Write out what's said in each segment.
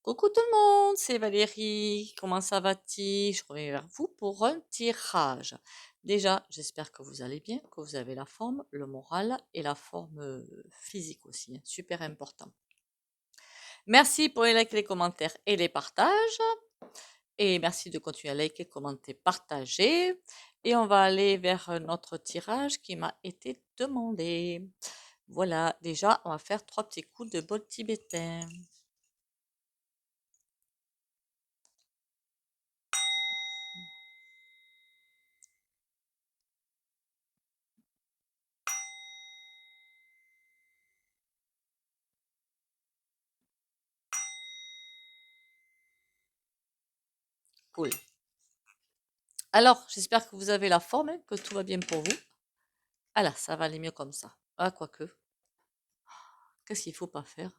Coucou tout le monde, c'est Valérie. Comment ça va-t-il? Je reviens vers vous pour un tirage. Déjà, j'espère que vous allez bien, que vous avez la forme, le moral et la forme physique aussi, hein, super important. Merci pour les likes, les commentaires et les partages. Et merci de continuer à liker, commenter, partager. Et on va aller vers notre tirage qui m'a été demandé. Voilà, déjà, on va faire 3 petits coups de bol tibétain. Cool. Alors, j'espère que vous avez la forme, hein, que tout va bien pour vous. Ah là, ça va aller mieux comme ça. Ah, quoique. Qu'est-ce qu'il faut pas faire?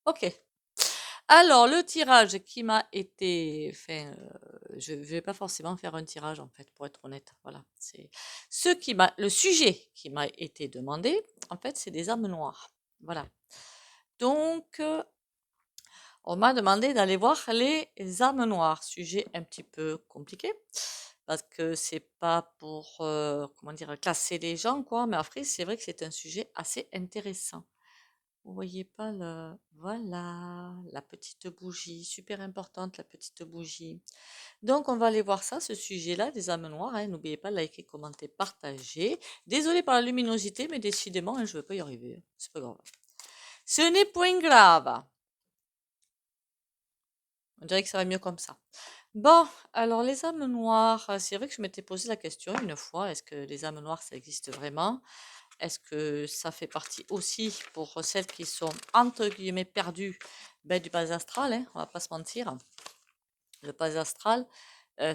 Ok. Alors, le tirage qui m'a été fait, je ne vais pas forcément faire un tirage en fait, pour être honnête. Voilà, c'est le sujet qui m'a été demandé. En fait, c'est des âmes noires. Voilà. Donc, on m'a demandé d'aller voir les âmes noires. Sujet un petit peu compliqué parce que c'est pas pour, comment dire, classer les gens, quoi. Mais après, c'est vrai que c'est un sujet assez intéressant. Vous voyez pas le... Voilà, la petite bougie, super importante, la petite bougie. Donc, on va aller voir ça, ce sujet-là, des âmes noires, hein. N'oubliez pas de liker, commenter, partager. Désolée par la luminosité, mais décidément, hein, je ne vais pas y arriver, hein. C'est pas grave. Ce n'est point grave. On dirait que ça va mieux comme ça. Bon, alors les âmes noires, c'est vrai que je m'étais posé la question une fois, est-ce que les âmes noires, ça existe vraiment? Est-ce que ça fait partie aussi pour celles qui sont entre guillemets perdues ben, du bas astral, hein, on va pas se mentir. Le bas astral,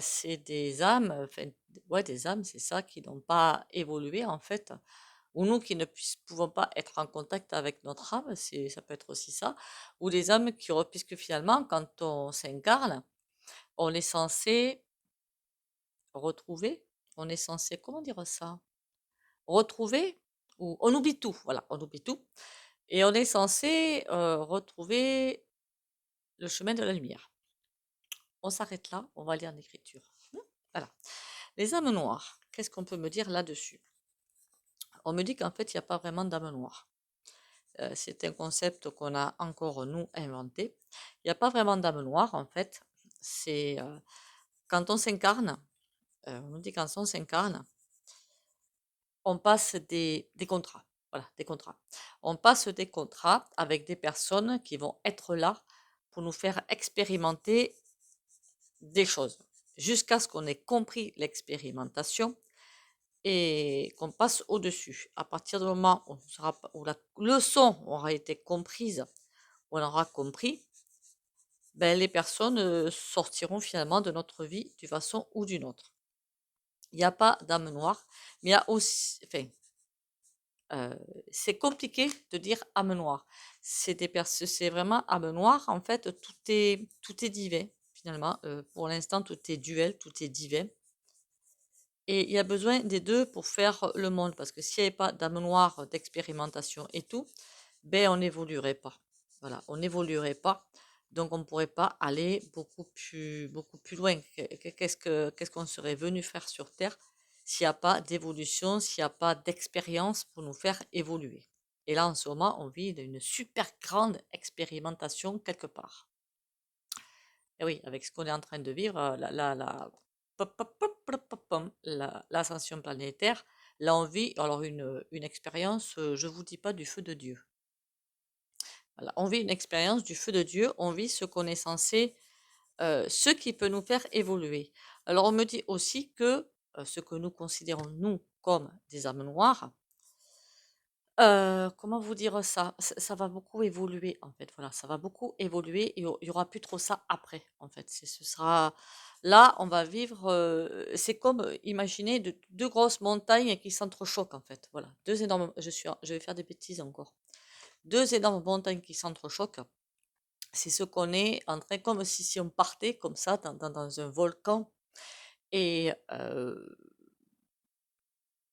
c'est des âmes, enfin, ouais, des âmes, c'est ça, qui n'ont pas évolué en fait, ou nous qui ne pouvons pas être en contact avec notre âme, ça peut être aussi ça, ou des âmes puisque finalement, quand on s'incarne, on est censé retrouver, on est censé, comment dire ça? Retrouver, ou on oublie tout, voilà, on oublie tout. Et on est censé retrouver le chemin de la lumière. On s'arrête là, on va lire l'écriture. Voilà. Les âmes noires, qu'est-ce qu'on peut me dire là-dessus? On me dit qu'en fait, il n'y a pas vraiment d'âme noire. C'est un concept qu'on a encore, nous, inventé. Il n'y a pas vraiment d'âme noire, en fait. C'est quand on s'incarne, on nous dit quand on s'incarne, on passe des contrats. Voilà, des contrats. On passe des contrats avec des personnes qui vont être là pour nous faire expérimenter des choses, jusqu'à ce qu'on ait compris l'expérimentation et qu'on passe au-dessus. À partir du moment où la leçon aura été comprise, on aura compris, ben, les personnes sortiront finalement de notre vie d'une façon ou d'une autre. Il n'y a pas d'âme noire, mais il y a aussi, enfin, c'est compliqué de dire âme noire. C'est vraiment âme noire. En fait, tout est divin finalement. Pour l'instant, tout est duel, tout est divin. Et il y a besoin des deux pour faire le monde. Parce que s'il n'y avait pas d'âme noire, d'expérimentation et tout, ben on n'évoluerait pas. Voilà, on n'évoluerait pas. Donc on ne pourrait pas aller beaucoup plus loin. Qu'est-ce qu'on serait venu faire sur Terre s'il n'y a pas d'évolution, s'il n'y a pas d'expérience pour nous faire évoluer. Et là, en ce moment, on vit une super grande expérimentation quelque part. Et oui, avec ce qu'on est en train de vivre, l'ascension planétaire, là on vit alors une expérience, je vous dis pas du feu de Dieu. Voilà, on vit une expérience du feu de Dieu, on vit ce qu'on est censé, ce qui peut nous faire évoluer. Alors on me dit aussi que ce que nous considérons nous comme des âmes noires, comment vous dire ça? Ça va beaucoup évoluer, en fait, voilà, ça va beaucoup évoluer et il y aura plus trop ça après, en fait. Ce sera là, on va vivre, c'est comme, imaginez 2 grosses montagnes qui s'entrechoquent, en fait, voilà. 2 énormes je vais faire des bêtises encore. 2 énormes montagnes qui s'entrechoquent, c'est ce qu'on est en train comme si on partait comme ça dans un volcan et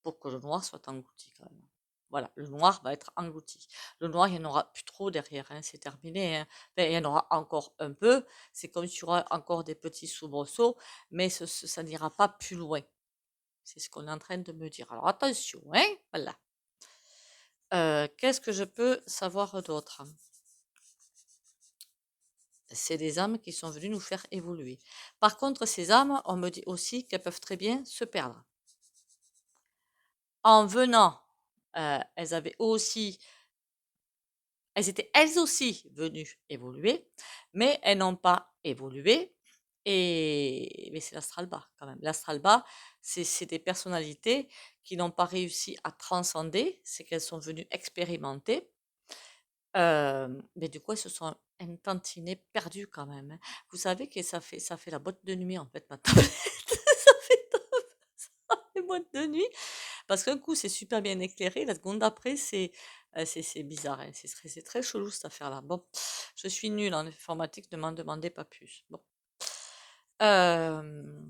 pour que le noir soit englouti quand même. Voilà, le noir va être englouti. Le noir, il n'y en aura plus trop derrière, hein, c'est terminé, hein. Enfin, il y en aura encore un peu. C'est comme s'il y aura encore des petits soubresauts, mais ça n'ira pas plus loin. C'est ce qu'on est en train de me dire. Alors attention, hein, voilà. Qu'est-ce que je peux savoir d'autre? C'est des âmes qui sont venues nous faire évoluer. Par contre, ces âmes, on me dit aussi qu'elles peuvent très bien se perdre. En venant, elles avaient aussi, elles étaient elles aussi venues évoluer, mais elles n'ont pas évolué. Mais c'est l'astral bas quand même. L'astral bas, c'est des personnalités qui n'ont pas réussi à transcender, c'est qu'elles sont venues expérimenter. Mais du coup, elles se sont intantinées, perdues quand même, hein. Vous savez que ça fait la boîte de nuit en fait, ma tablette. Ça fait boîte de nuit. Parce qu'un coup, c'est super bien éclairé, la seconde d'après, c'est bizarre, hein. C'est très chelou cette affaire-là. Bon, je suis nulle en informatique, ne m'en demandez pas plus. Bon. Euh,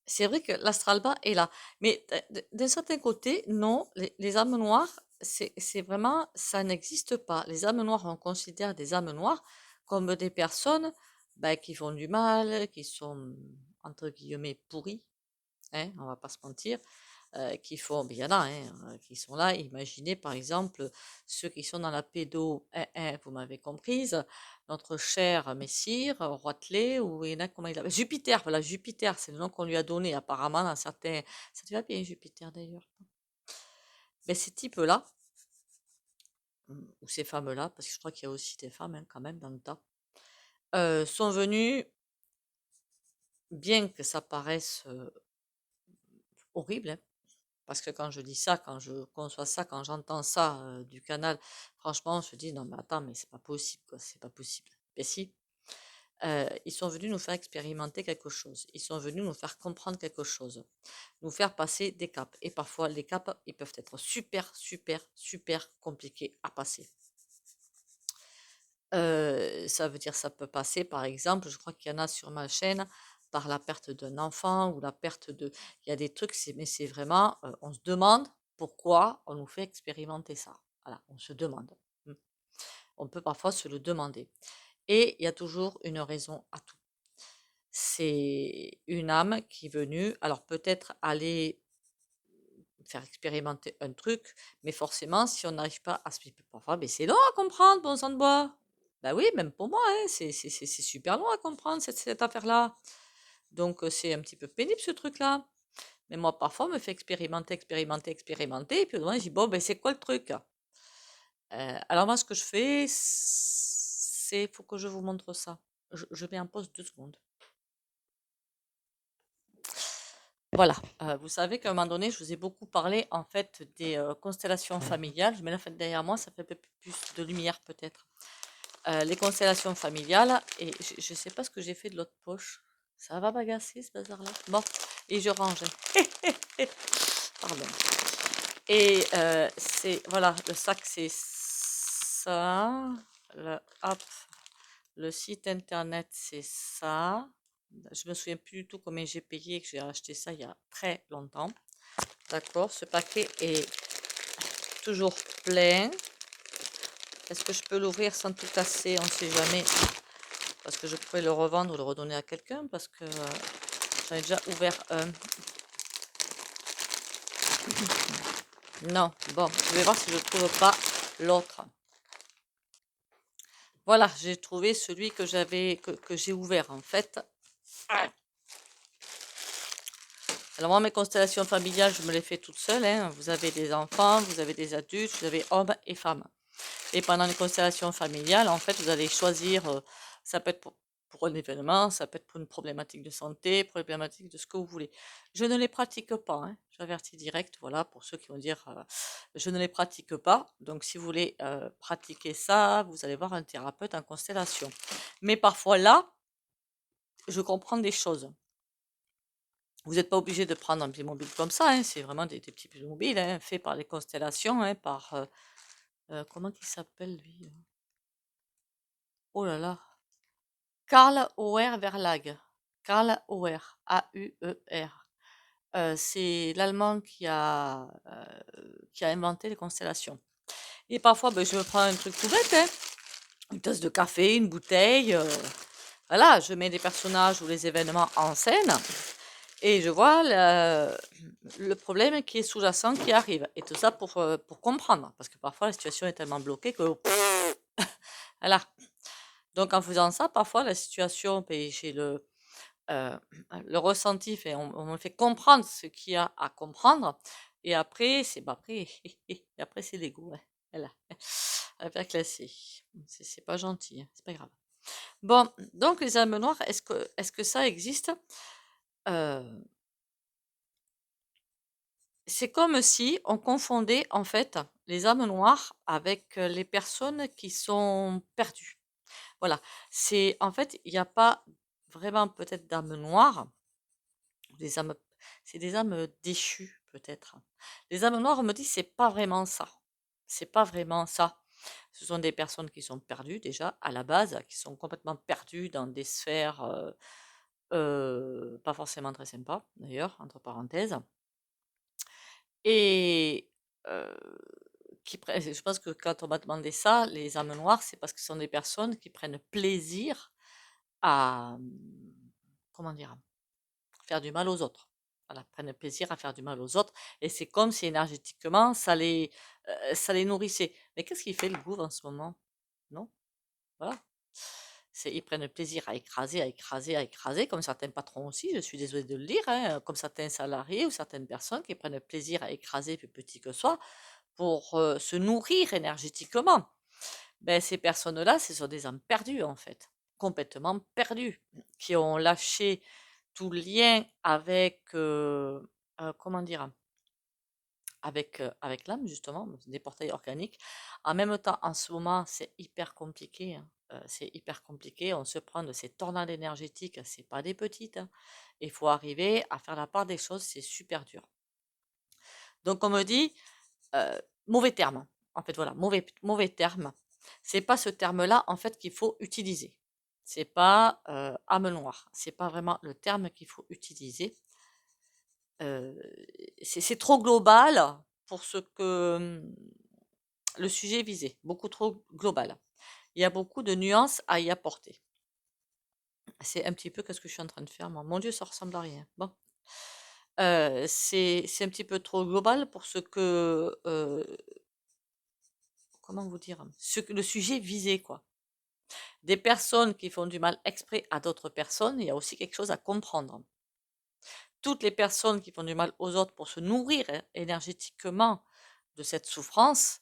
c'est vrai que l'astral bas est là. Mais d'un certain côté, non, les âmes noires, c'est vraiment, ça n'existe pas. Les âmes noires, on considère des âmes noires comme des personnes ben, qui font du mal, qui sont, entre guillemets, pourries, hein, on va pas se mentir, qui font, ben, il y en a, hein, qui sont là. Imaginez par exemple ceux qui sont dans la pédo, vous m'avez comprise, notre cher Messire, Roitelet, ou il y en a, comment il l'appelle? Jupiter, voilà, Jupiter, c'est le nom qu'on lui a donné apparemment dans certains. Ça te va bien Jupiter d'ailleurs. Mais ces types-là, ou ces femmes-là, parce que je crois qu'il y a aussi des femmes hein, quand même dans le tas, sont venues, bien que ça paraisse horrible, hein, parce que quand je dis ça, quand je conçois ça, quand j'entends ça du canal, franchement, je dis non mais attends, mais c'est pas possible, quoi, c'est pas possible. Mais si, ils sont venus nous faire expérimenter quelque chose. Ils sont venus nous faire comprendre quelque chose, nous faire passer des caps. Et parfois, les caps, ils peuvent être super, super, super compliqués à passer. Ça veut dire, ça peut passer, par exemple, je crois qu'il y en a sur ma chaîne, par la perte d'un enfant ou la perte de. Il y a des trucs, mais c'est vraiment, on se demande pourquoi on nous fait expérimenter ça. Voilà, on se demande. Mm. On peut parfois se le demander. Et il y a toujours une raison à tout. C'est une âme qui est venue, alors peut-être aller faire expérimenter un truc, mais forcément, si on n'arrive pas à se parfois, mais c'est long à comprendre, bon sang de bois. Bah oui, même pour moi, hein, c'est super long à comprendre cette affaire-là. Donc c'est un petit peu pénible ce truc-là. Mais moi, parfois, on me fait expérimenter, expérimenter, expérimenter, et puis au moment, je dis, bon, ben c'est quoi le truc? Alors moi, ce que je fais, c'est, faut que je vous montre ça. Je mets en pause 2 secondes. Voilà, vous savez qu'à un moment donné, je vous ai beaucoup parlé en fait des constellations familiales. Je mets la fenêtre derrière moi, ça fait un peu plus de lumière peut-être. Les constellations familiales, et je ne sais pas ce que j'ai fait de l'autre poche. Ça va m'agacer ce bazar-là. Bon, et je range. Pardon. Et c'est, voilà, le sac c'est ça. Hop, le site internet c'est ça. Je me souviens plus du tout combien j'ai payé, que j'ai acheté ça il y a très longtemps. D'accord, ce paquet est toujours plein. Est-ce que je peux l'ouvrir sans tout casser? On ne sait jamais. Parce que je pourrais le revendre ou le redonner à quelqu'un. Parce que j'en ai déjà ouvert un. Non, bon, je vais voir si je ne trouve pas l'autre. Voilà, j'ai trouvé celui que que j'ai ouvert en fait. Alors moi, mes constellations familiales, je me les fais toute seule, hein. Vous avez des enfants, vous avez des adultes, vous avez hommes et femmes. Et pendant les constellations familiales, en fait, vous allez choisir, ça peut être pour un événement, ça peut être pour une problématique de santé, problématique de ce que vous voulez. Je ne les pratique pas, hein. J'avertis direct, voilà, pour ceux qui vont dire, je ne les pratique pas. Donc, si vous voulez pratiquer ça, vous allez voir un thérapeute en constellation. Mais parfois là, je comprends des choses. Vous n'êtes pas obligé de prendre un petit mobile comme ça, hein. C'est vraiment des petits mobiles hein, faits par les constellations, hein, par comment il s'appelle lui? Oh là là. Karl Auer Verlag. Karl Auer, A-U-E-R. c'est l'Allemand qui a inventé les constellations. Et parfois, ben, je me prends un truc tout bête, hein, une tasse de café, une bouteille, voilà, je mets des personnages ou les événements en scène et je vois le problème qui est sous-jacent qui arrive. Et tout ça pour comprendre, parce que parfois la situation est tellement bloquée que voilà. Donc en faisant ça, parfois la situation, ben, j'ai euh, le ressenti, fait, on me fait comprendre ce qu'il y a à comprendre. Et après, c'est bah, après, et après c'est l'ego. Ouais. Voilà. Elle va classer. C'est pas gentil, hein, c'est pas grave. Bon, donc les âmes noires, est-ce que ça existe? Euh, c'est comme si on confondait en fait les âmes noires avec les personnes qui sont perdues. Voilà. C'est en fait, il n'y a pas vraiment peut-être d'âmes noires. Des âmes, c'est des âmes déchues, peut-être. Les âmes noires, on me dit, c'est pas vraiment ça. C'est pas vraiment ça. Ce sont des personnes qui sont perdues déjà à la base, qui sont complètement perdues dans des sphères pas forcément très sympas, d'ailleurs, entre parenthèses. Et euh, je pense que quand on m'a demandé ça, les âmes noires, c'est parce que ce sont des personnes qui prennent plaisir à, comment dire, faire du mal aux autres. Voilà, prennent plaisir à faire du mal aux autres. Et c'est comme si énergétiquement, ça les nourrissait. Mais qu'est-ce qui fait le gouffre en ce moment? Non? Voilà. Ils prennent plaisir à écraser, à écraser, à écraser, comme certains patrons aussi, je suis désolée de le dire, hein, comme certains salariés ou certaines personnes qui prennent plaisir à écraser, plus petit que soit, pour se nourrir énergétiquement. Ben, ces personnes-là, ce sont des âmes perdues, en fait, complètement perdues, qui ont lâché tout lien avec, comment dire, avec l'âme, justement, des portails organiques. En même temps, en ce moment, c'est hyper compliqué, hein. C'est hyper compliqué. On se prend de ces tornades énergétiques, c'est pas des petites, hein. Il faut arriver à faire la part des choses, c'est super dur. Donc, on me dit, mauvais terme. En fait, voilà, mauvais terme. C'est pas ce terme-là, en fait, qu'il faut utiliser. C'est pas âme noire. C'est pas vraiment le terme qu'il faut utiliser. Euh, c'est trop global pour ce que le sujet visé, beaucoup trop global. Il y a beaucoup de nuances à y apporter. C'est un petit peu ce que je suis en train de faire, moi. Mon Dieu, ça ressemble à rien. Bon. C'est un petit peu trop global pour ce que, comment vous dire, ce que le sujet visé, quoi. Des personnes qui font du mal exprès à d'autres personnes, il y a aussi quelque chose à comprendre. Toutes les personnes qui font du mal aux autres pour se nourrir énergétiquement de cette souffrance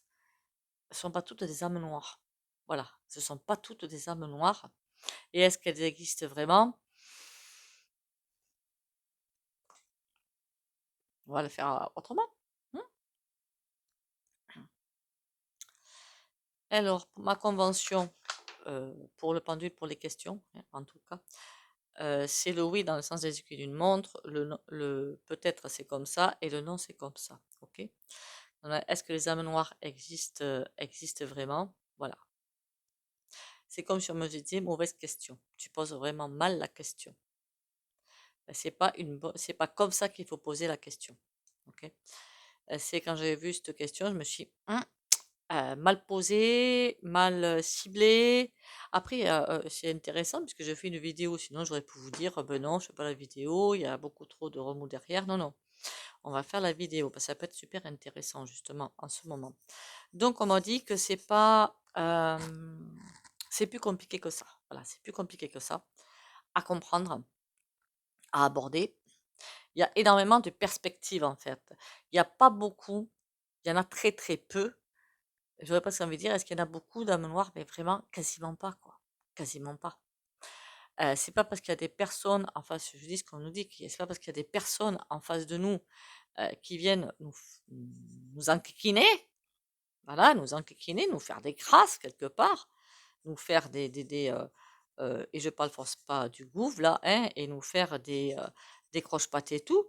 ne sont pas toutes des âmes noires. Voilà, ce ne sont pas toutes des âmes noires. Et est-ce qu'elles existent vraiment? On va le faire autrement. Hmm. Alors, pour ma convention, pour le pendule, pour les questions, hein, en tout cas, c'est le oui dans le sens des aiguilles d'une montre, le peut-être c'est comme ça et le non c'est comme ça. Ok? Est-ce que les âmes noires existent vraiment? Voilà. C'est comme si on me disait mauvaise question. Tu poses vraiment mal la question. Ben, c'est pas comme ça qu'il faut poser la question. Ok? C'est quand j'ai vu cette question, je me suis dit, mal posée, mal ciblée. Après, c'est intéressant puisque je fais une vidéo. Sinon, j'aurais pu vous dire, ben non, je fais pas la vidéo. Il y a beaucoup trop de remous derrière. Non, non. On va faire la vidéo parce que ça peut être super intéressant justement en ce moment. Donc, on m'a dit que c'est plus compliqué que ça. Voilà, c'est plus compliqué que ça à comprendre, à aborder. Il y a énormément de perspectives en fait. Il n'y a pas beaucoup, il y en a très très peu. J'aurais presque envie de dire, est-ce qu'il y en a beaucoup d'âmes noires? Mais vraiment, quasiment pas, quoi. Quasiment pas. C'est pas parce qu'il y a des personnes en face, je dis ce qu'on nous dit, c'est pas parce qu'il y a des personnes en face de nous qui viennent nous enquiquiner, voilà, nous enquiquiner, nous faire des crasses quelque part, nous faire et je parle force pas du gouffre là, hein, et nous faire des croche-pattes et tout.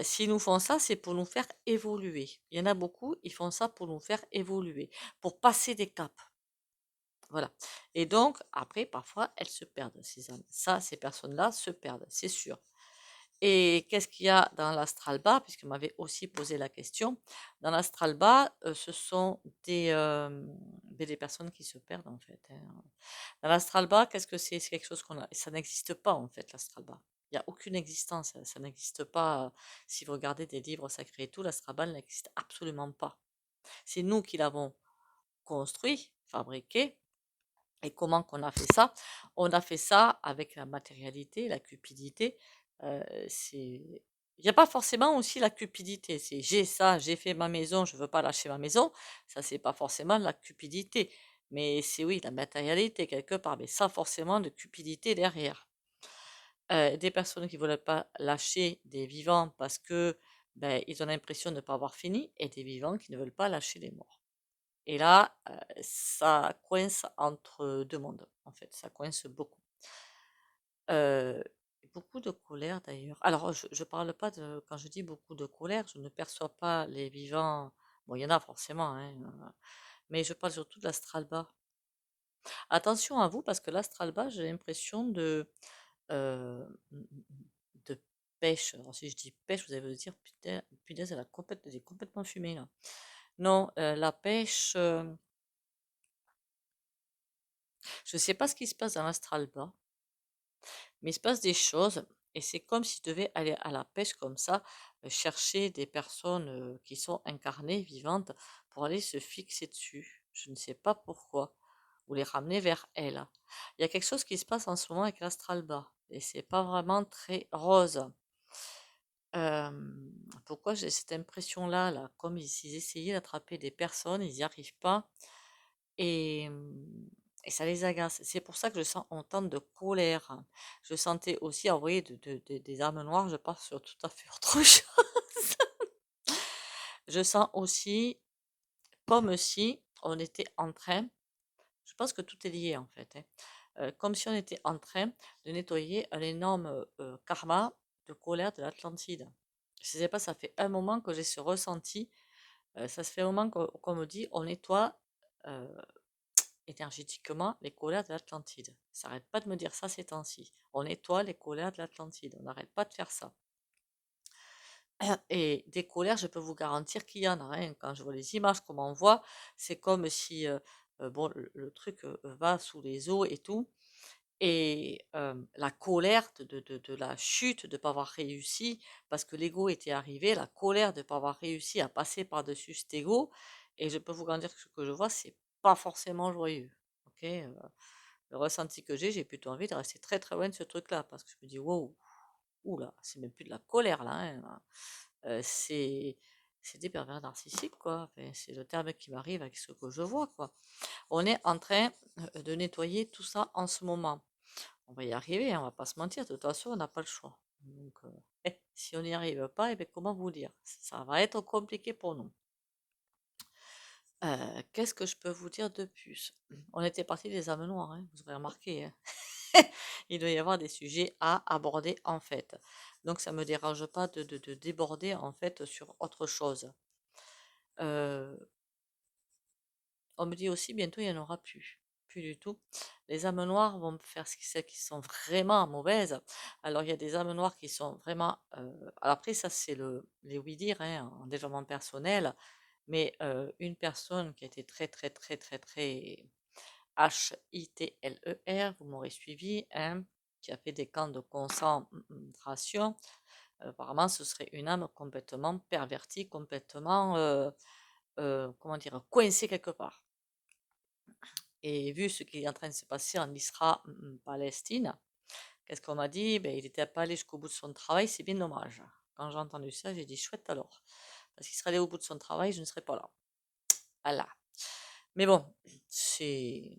S'ils nous font ça, c'est pour nous faire évoluer. Il y en a beaucoup, ils font ça pour nous faire évoluer, pour passer des caps. Voilà. Et donc, après, parfois, elles se perdent, ces âmes. Ça, ces personnes-là se perdent, c'est sûr. Et qu'est-ce qu'il y a dans l'astral bas, puisqu'on m'avait aussi posé la question. Dans l'astral bas, ce sont des personnes qui se perdent en fait, hein. Dans l'astral bas, qu'est-ce que c'est? C'est quelque chose ça n'existe pas en fait, l'astral bas. Il n'y a aucune existence, ça n'existe pas. Si vous regardez des livres sacrés et tout, l'astral bas n'existe absolument pas. C'est nous qui l'avons construit, fabriqué. Et comment qu'on a fait ça? On a fait ça avec la matérialité, la cupidité. C'est il n'y a pas forcément aussi la cupidité. C'est j'ai ça, j'ai fait ma maison, je veux pas lâcher ma maison. Ça, c'est pas forcément la cupidité. Mais c'est oui, la matérialité quelque part. Mais ça, forcément, de cupidité derrière. Des personnes qui veulent pas lâcher des vivants parce que ben, ils ont l'impression de ne pas avoir fini, et des vivants qui ne veulent pas lâcher les morts. Et là, ça coince entre 2 mondes, en fait, ça coince beaucoup. Heu, Beaucoup de colère d'ailleurs. Alors je parle pas de quand je dis beaucoup de colère, je ne perçois pas les vivants, bon il y en a forcément, hein, mais je parle surtout de l'astral bas. Attention à vous parce que l'astral bas, j'ai l'impression de pêche. Alors si je dis pêche, vous allez vous dire: «Punaise, elle est complètement fumée là». Non, la pêche, je sais pas ce qui se passe dans l'astral bas. Mais il se passe des choses et c'est comme si je devais aller à la pêche comme ça, chercher des personnes, qui sont incarnées, vivantes, pour aller se fixer dessus. Je ne sais pas pourquoi. Ou les ramener vers elles. Il y a quelque chose qui se passe en ce moment avec l'astral bas et c'est pas vraiment très rose. Pourquoi j'ai cette impression-là, là, comme s'ils essayaient d'attraper des personnes, ils n'y arrivent pas. Et, et ça les agace. C'est pour ça que je sens autant de colère. Je sentais aussi envoyer des âmes noires, je pense sur tout à fait autre chose. Je sens aussi comme si on était en train, je pense que tout est lié en fait, hein, comme si on était en train de nettoyer un énorme karma de colère de l'Atlantide. Je sais pas, ça fait un moment que j'ai ce ressenti. Ça se fait un moment qu'on me dit on nettoie euh, énergétiquement les colères de l'Atlantide. Ça n'arrête pas de me dire ça ces temps-ci. On nettoie les colères de l'Atlantide. On n'arrête pas de faire ça. Et des colères, je peux vous garantir qu'il y en a, hein. Quand je vois les images, comment on voit, c'est comme si bon, le truc va sous les eaux et tout. Et la colère de la chute, de ne pas avoir réussi, parce que l'ego était arrivé, la colère de ne pas avoir réussi à passer par-dessus cet ego. Et je peux vous garantir que ce que je vois, c'est pas forcément joyeux. Ok, le ressenti que j'ai plutôt envie de rester très très loin de ce truc-là, parce que je me dis, wow, oula, c'est même plus de la colère là, hein. C'est des pervers narcissiques, quoi. Enfin, c'est le terme qui m'arrive avec ce que je vois, quoi. On est en train de nettoyer tout ça en ce moment. On va y arriver, hein, on va pas se mentir, de toute façon, on n'a pas le choix. Donc, si on n'y arrive pas, eh ben, comment vous dire? Ça va être compliqué pour nous. Qu'est-ce que je peux vous dire de plus? On était parti des âmes noires, hein, vous aurez remarqué, hein. Il doit y avoir des sujets à aborder en fait. Donc ça me dérange pas de déborder en fait sur autre chose. Euh, on me dit aussi bientôt il n'y en aura plus. Plus du tout. Les âmes noires vont faire celles qui sont vraiment mauvaises. Alors il y a des âmes noires qui sont vraiment. Alors après ça c'est les oui-dire, hein, en développement personnel. Mais une personne qui a été très très très très très HITLER, vous m'aurez suivi, hein, qui a fait des camps de concentration. Apparemment, ce serait une âme complètement pervertie, complètement, comment dire, coincée quelque part. Et vu ce qui est en train de se passer en Israël-Palestine, qu'est-ce qu'on m'a dit? Ben, il n'était pas allé jusqu'au bout de son travail, c'est bien dommage. Quand j'ai entendu ça, j'ai dit chouette alors. Parce qu'il serait allé au bout de son travail, je ne serais pas là. Voilà. Mais bon, c'est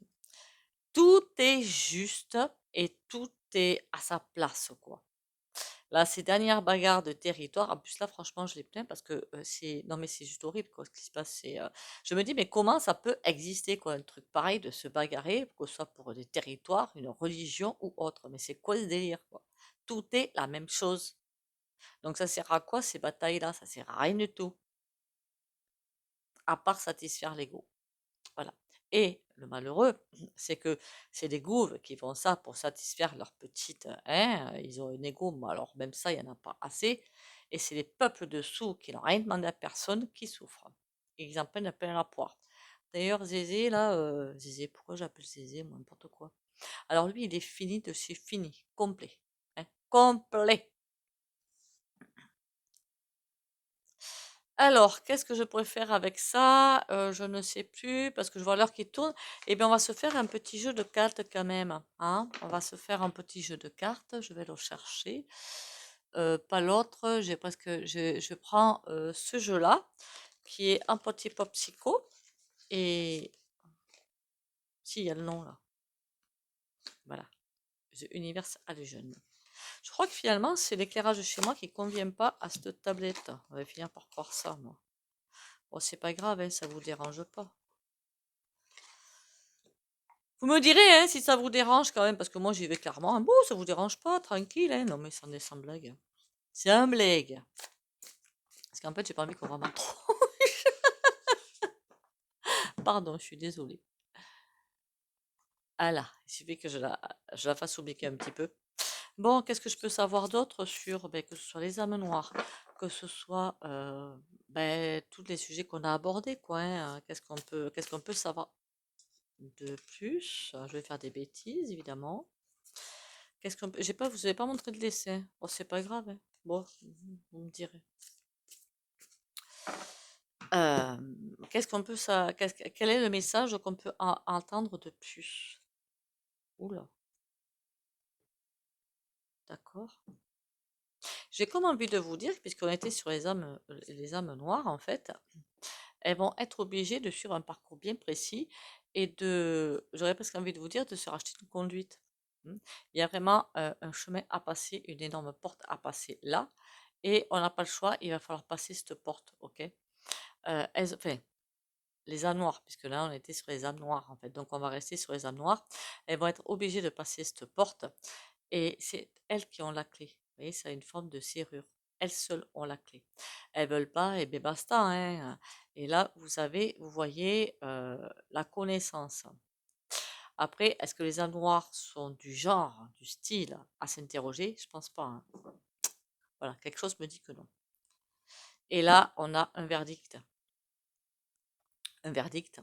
tout est juste et tout est à sa place, quoi. Là, ces dernières bagarres de territoire, en plus là, franchement, je les plains parce que c'est, non mais c'est juste horrible, quoi, ce qui se passe. Je me dis, mais comment ça peut exister, quoi, un truc pareil de se bagarrer, que ce soit pour des territoires, une religion ou autre. Mais c'est quoi ce délire, quoi? Tout est la même chose. Donc ça sert à quoi ces batailles-là? Ça sert à rien du tout, à part satisfaire l'ego. Voilà. Et le malheureux, c'est que c'est des gouves qui font ça pour satisfaire leur petite, hein, ils ont un ego, mais alors même ça, il y en a pas assez. Et c'est les peuples dessous qui n'ont rien demandé à personne qui souffrent. Et ils en prennent plein la poire. D'ailleurs, Zézé, là, Zézé, pourquoi j'appelle Zézé, moi, n'importe quoi. Alors lui, il est fini de chez fini, complet. Hein, complet. Alors, qu'est-ce que je pourrais faire avec ça? Je ne sais plus, parce que je vois l'heure qui tourne. Eh bien, on va se faire un petit jeu de cartes quand même, hein. On va se faire un petit jeu de cartes. Je vais le chercher. Pas l'autre. J'ai presque. Je prends ce jeu-là, qui est un petit pop psycho. Et si, il y a le nom là. Voilà. The Universe Allusion. Je crois que finalement, c'est l'éclairage chez moi qui convient pas à cette tablette. On va finir par croire ça, moi. Bon, c'est pas grave, hein, ça vous dérange pas. Vous me direz, hein, si ça vous dérange quand même, parce que moi j'y vais clairement. Bon, ça vous dérange pas, tranquille, hein. Non, mais c'en est sans blague. C'est un blague. Parce qu'en fait, j'ai pas envie qu'on voit ma tronche. Pardon, je suis désolée. Ah là, il suffit que je la fasse oublier un petit peu. Bon, qu'est-ce que je peux savoir d'autre sur, ben, que ce soit les âmes noires, que ce soit ben, tous les sujets qu'on a abordés, quoi, hein. Qu'est-ce qu'on peut savoir de plus? Je vais faire des bêtises, évidemment. Qu'est-ce qu'on peut... J'ai pas, vous avez pas montré de l'essai. Bon, c'est pas grave, hein. Bon, vous me direz. Euh, qu'est-ce qu'on peut ça, quel est le message qu'on peut entendre de plus? Oula, d'accord. J'ai comme envie de vous dire, puisqu'on était sur les âmes noires, en fait, elles vont être obligées de suivre un parcours bien précis et j'aurais presque envie de vous dire, de se racheter une conduite. Hmm. Il y a vraiment un chemin à passer, une énorme porte à passer là, et on n'a pas le choix, il va falloir passer cette porte, ok? Enfin, les âmes noires, puisque là on était sur les âmes noires en fait, donc on va rester sur les âmes noires. Elles vont être obligées de passer cette porte, et c'est elles qui ont la clé. Vous voyez, ça a une forme de serrure. Elles seules ont la clé. Elles veulent pas, et bien basta, hein. Et là, vous voyez la connaissance. Après, est-ce que les âmes noires sont du genre, du style à s'interroger? Je pense pas, hein. Voilà, quelque chose me dit que non. Et là, on a un verdict. Un verdict.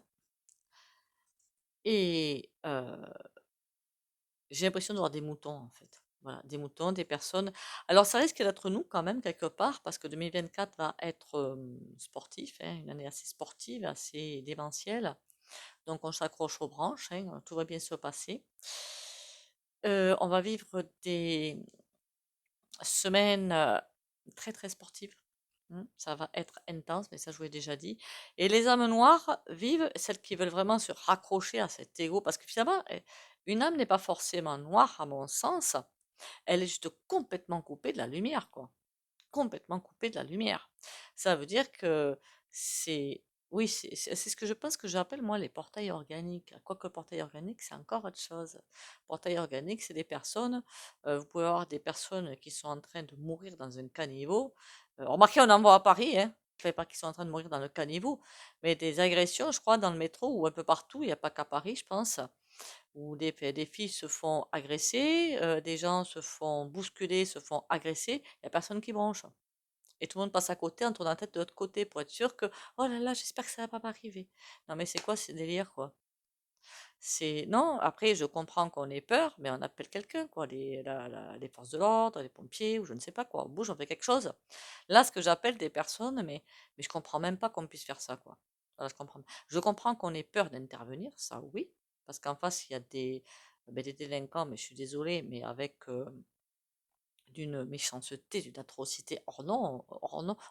Et j'ai l'impression de voir des moutons, en fait. Voilà, des moutons, des personnes. Alors, ça risque d'être nous quand même, quelque part, parce que 2024 va être sportif, hein, une année assez sportive, assez démentielle. Donc, on s'accroche aux branches, hein, tout va bien se passer. On va vivre des semaines très, très sportives. Ça va être intense, mais ça, je vous l'ai déjà dit. Et les âmes noires vivent, celles qui veulent vraiment se raccrocher à cet ego, parce que finalement, une âme n'est pas forcément noire, à mon sens. Elle est juste complètement coupée de la lumière, quoi. Complètement coupée de la lumière. Ça veut dire que c'est... Oui, c'est ce que je pense que j'appelle, moi, les portails organiques. Quoique portail organique, c'est encore autre chose. Portail organique, c'est des personnes... vous pouvez avoir des personnes qui sont en train de mourir dans un caniveau. Remarquez, on en voit à Paris, hein. Je ne pas qu'ils sont en train de mourir dans le caniveau, mais des agressions, je crois, dans le métro ou un peu partout. Il n'y a pas qu'à Paris, je pense, où des filles se font agresser, des gens se font bousculer, se font agresser, il n'y a personne qui bronche. Et tout le monde passe à côté en tournant la tête de l'autre côté pour être sûr que, oh là là, j'espère que ça va pas m'arriver. Non, mais c'est quoi ces délires, quoi? Non, après, je comprends qu'on ait peur, mais on appelle quelqu'un, quoi, les forces de l'ordre, les pompiers, ou je ne sais pas quoi, on bouge, on fait quelque chose. Là, ce que j'appelle des personnes, mais je comprends même pas qu'on puisse faire ça, quoi. Voilà, je comprends qu'on ait peur d'intervenir, ça oui, parce qu'en face, il y a des délinquants, mais je suis désolée, mais avec d'une méchanceté, d'une atrocité hors non,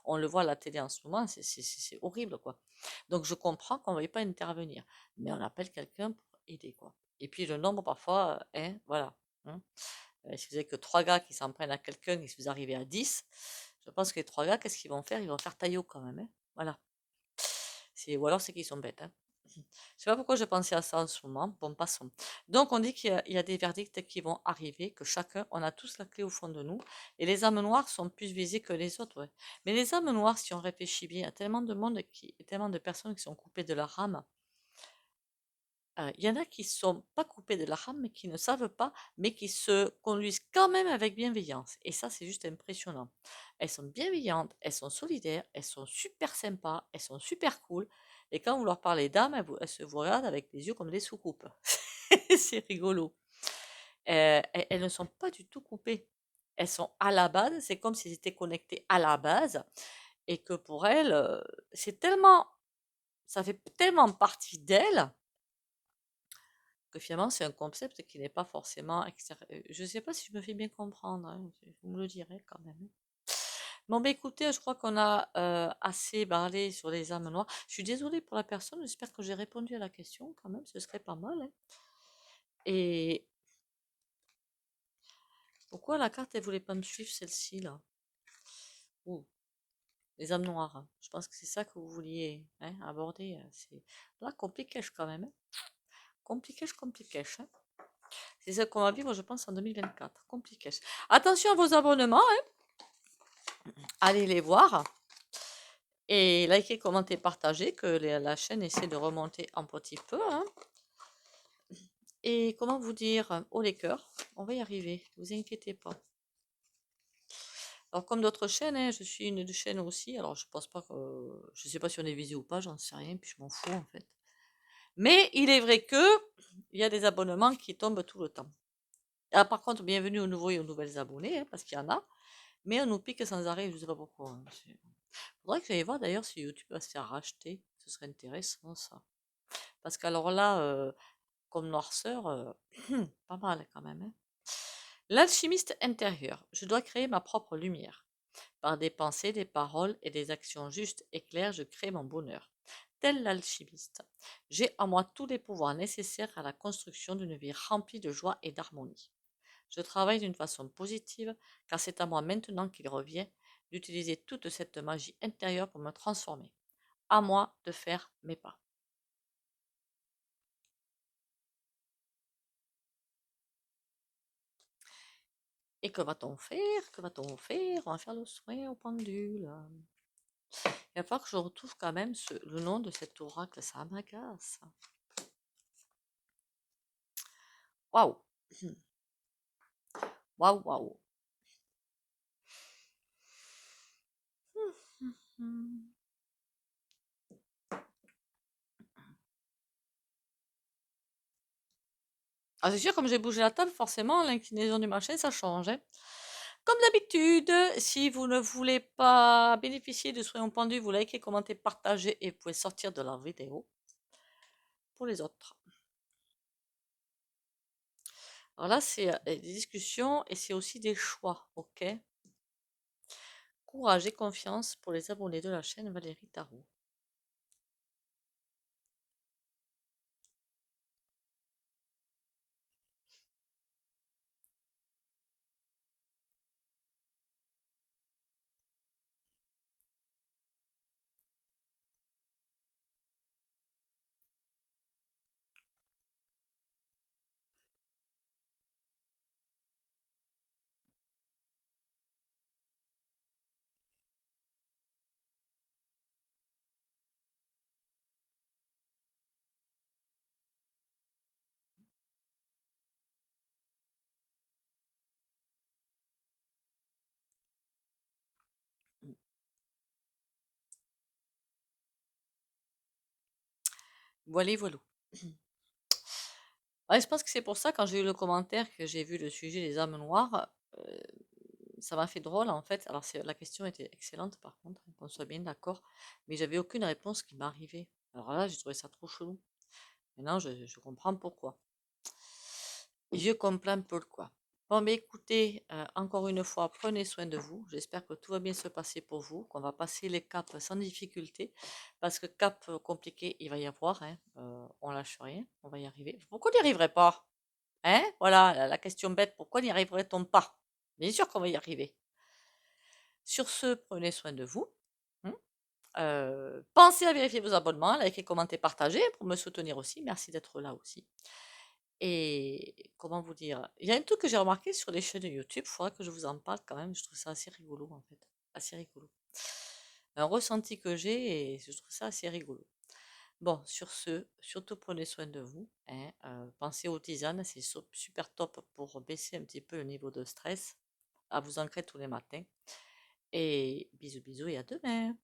on le voit à la télé en ce moment, c'est horrible, quoi. Donc je comprends qu'on ne veuille pas intervenir, mais on appelle quelqu'un pour aider, quoi. Et puis le nombre, parfois, hein, voilà. Hein. Si vous avez que trois gars qui s'en prennent à quelqu'un et si vous arrivez à 10, je pense que les trois gars, qu'est-ce qu'ils vont faire? Ils vont faire taillot quand même, hein. Voilà. Ou alors c'est qu'ils sont bêtes, hein. Je sais pas pourquoi je pensais à ça en ce moment. Bon, passons. Donc, on dit qu'il y a des verdicts qui vont arriver, que chacun, on a tous la clé au fond de nous. Et les âmes noires sont plus visées que les autres, ouais. Mais les âmes noires, si on réfléchit bien, il y a tellement de monde tellement de personnes qui sont coupées de leur âme. Il y en a qui sont pas coupés de la rame, mais qui ne savent pas, mais qui se conduisent quand même avec bienveillance. Et ça, c'est juste impressionnant. Elles sont bienveillantes, elles sont solidaires, elles sont super sympas, elles sont super cool. Et quand vous leur parlez d'âme, elles se vous regardent avec des yeux comme des soucoupes. C'est rigolo. Elles ne sont pas du tout coupées. Elles sont à la base, c'est comme si elles étaient connectées à la base, et que pour elles, ça fait tellement partie d'elles que finalement, c'est un concept qui n'est pas forcément extérieur. Je ne sais pas si je me fais bien comprendre, hein, vous me le direz quand même. Bon, bah écoutez, je crois qu'on a assez parlé sur les âmes noires. Je suis désolée pour la personne, j'espère que j'ai répondu à la question quand même, ce serait pas mal, hein. Et pourquoi la carte, elle voulait pas me suivre, celle-ci, là? Ouh, les âmes noires, hein. Je pense que c'est ça que vous vouliez, hein, aborder. C'est là, compliqué quand même, hein. Compliqué, hein. C'est ça qu'on va vivre, je pense, en 2024. Compliqué. Attention à vos abonnements, hein. Allez les voir. Et likez, commentez, partagez, que la chaîne essaie de remonter un petit peu, hein. Et comment vous dire, haut les cœurs, on va y arriver, vous inquiétez pas. Alors comme d'autres chaînes, hein, je suis une chaîne aussi, alors je pense pas que, je sais pas si on est visé ou pas, j'en sais rien, puis je m'en fous en fait. Mais il est vrai que il y a des abonnements qui tombent tout le temps. Ah, par contre, bienvenue aux nouveaux et aux nouvelles abonnés, hein, parce qu'il y en a, mais on nous pique sans arrêt, je sais pas pourquoi, hein. Faudrait que j'aille voir d'ailleurs si YouTube va se faire racheter, ce serait intéressant ça. Parce qu'alors là, comme noirceur, pas mal quand même, hein. L'alchimiste intérieur. Je dois créer ma propre lumière. Par des pensées, des paroles et des actions justes et claires, je crée mon bonheur. Tel l'alchimiste, j'ai en moi tous les pouvoirs nécessaires à la construction d'une vie remplie de joie et d'harmonie. Je travaille d'une façon positive, car c'est à moi maintenant qu'il revient d'utiliser toute cette magie intérieure pour me transformer. À moi de faire mes pas. Et que va-t-on faire? Que va-t-on faire? On va faire le soin au pendule. Il va falloir que je retrouve quand même le nom de cet oracle, ça m'agace. Waouh! Waouh, waouh! Ah, c'est sûr, comme j'ai bougé la table, forcément, l'inclinaison du machin, ça change, hein. Comme d'habitude, si vous ne voulez pas bénéficier de soins pendus, vous likez, commentez, partagez et vous pouvez sortir de la vidéo pour les autres. Alors là, c'est des discussions et c'est aussi des choix, ok? Courage et confiance pour les abonnés de la chaîne Valérie Tarot. Voilà, voilà. Ouais, je pense que c'est pour ça, quand j'ai eu le commentaire, que j'ai vu le sujet des âmes noires, ça m'a fait drôle en fait. Alors la question était excellente par contre, qu'on soit bien d'accord, mais j'avais aucune réponse qui m'arrivait. Alors là, j'ai trouvé ça trop chelou. Maintenant, je comprends pourquoi. Je comprends pourquoi. Bon, mais écoutez, encore une fois, prenez soin de vous. J'espère que tout va bien se passer pour vous, qu'on va passer les caps sans difficulté, parce que cap compliqué, il va y avoir, hein. On lâche rien, on va y arriver. Pourquoi on n'y arriverait pas? Hein? Voilà, la question bête, pourquoi n'y arriverait-on pas? Bien sûr qu'on va y arriver. Sur ce, prenez soin de vous, hein. Pensez à vérifier vos abonnements, liker, commenter, partager pour me soutenir aussi. Merci d'être là aussi. Et comment vous dire? Il y a un truc que j'ai remarqué sur les chaînes YouTube, il faudra que je vous en parle quand même. Je trouve ça assez rigolo en fait. Assez rigolo. Un ressenti que j'ai et je trouve ça assez rigolo. Bon, sur ce, surtout prenez soin de vous, hein, pensez aux tisanes, c'est super top pour baisser un petit peu le niveau de stress, à vous ancrer tous les matins. Et bisous bisous et à demain.